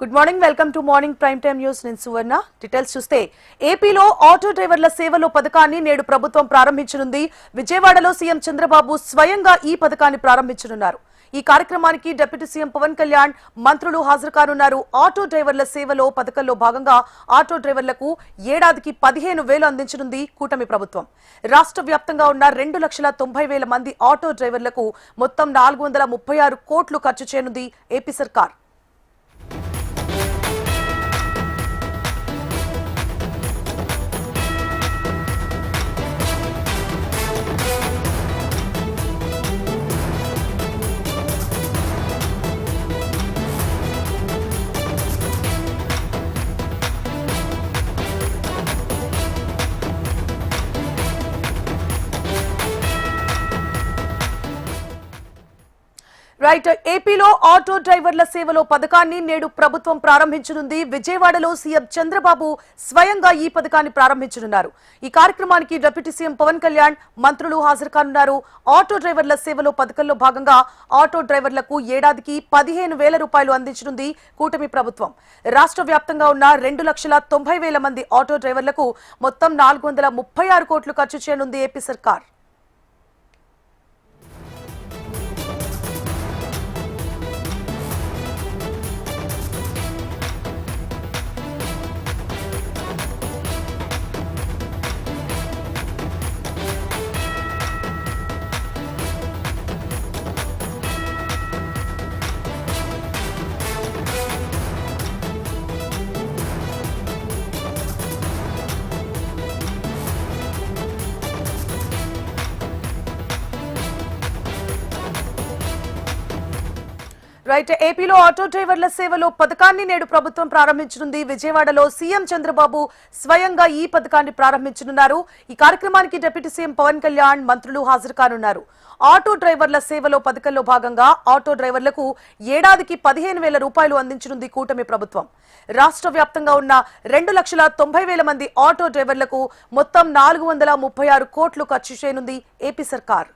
Good morning, welcome to morning prime time news. నేను సువర్ణ. Details చూస్తే ఏపీలో ఆటో డ్రైవర్ల సేవలో పథకాన్ని నేడు ప్రభుత్వం ప్రారంభించనుంది. విజయవాడలో సీఎం చంద్రబాబు స్వయంగా ఈ పథకాన్ని ప్రారంభించనున్నారు. ఈ కార్యక్రమానికి డిప్యూటీ సీఎం పవన్ కళ్యాణ్, మంత్రులు హాజరు కానున్నారు. ఆటో డ్రైవర్ల సేవలో పథకంలో భాగంగా ఆటో డ్రైవర్లకు ఏడాదికి 15,000 అందించనుంది కూటమి ప్రభుత్వం. రాష్ట్ర వ్యాప్తంగా ఉన్న 2,90,000 మంది ఆటో డ్రైవర్లకు మొత్తం 436 కోట్లు ఖర్చు చేయనుంది ఏపీ సర్కార్. రైట్, ఏపీలో ఆటో డ్రైవర్ల సేవలో పథకాన్ని నేడు ప్రభుత్వం ప్రారంభించనుంది. విజయవాడలో సీఎం చంద్రబాబు స్వయంగా ఈ పథకాన్ని ప్రారంభించనున్నారు. ఈ కార్యక్రమానికి డిప్యూటీ సీఎం పవన్ కళ్యాణ్, మంత్రులు హాజరు కానున్నారు. ఆటో డ్రైవర్ల సేవలో పథకంలో భాగంగా ఆటో డ్రైవర్లకు ఏడాదికి 15,000 రూపాయలు అందించనుంది కూటమి ప్రభుత్వం. రాష్ట్ర వ్యాప్తంగా ఉన్న 2,90,000 మంది ఆటో డ్రైవర్లకు మొత్తం 436 కోట్లు ఖర్చు చేయనుంది ఏపీ సర్కార్. రైట్, ఏపీలో ఆటో డ్రైవర్ల సేవలో పథకాన్ని నేడు ప్రభుత్వం ప్రారంభించనుంది. విజయవాడలో సీఎం చంద్రబాబు స్వయంగా ఈ పథకాన్ని ప్రారంభించనున్నారు. ఈ కార్యక్రమానికి డిప్యూటీ సీఎం పవన్ కళ్యాణ్, మంత్రులు హాజరు కానున్నారు. ఆటో డ్రైవర్ల సేవలో పథకంలో భాగంగా ఆటో డ్రైవర్లకు ఏడాదికి 15,000 రూపాయలు అందించనుంది కూటమి ప్రభుత్వం. రాష్ట్ర వ్యాప్తంగా ఉన్న 2,90,000 మంది ఆటో డ్రైవర్లకు మొత్తం 436 కోట్లు ఖర్చు చేయనుంది ఏపీ సర్కార్.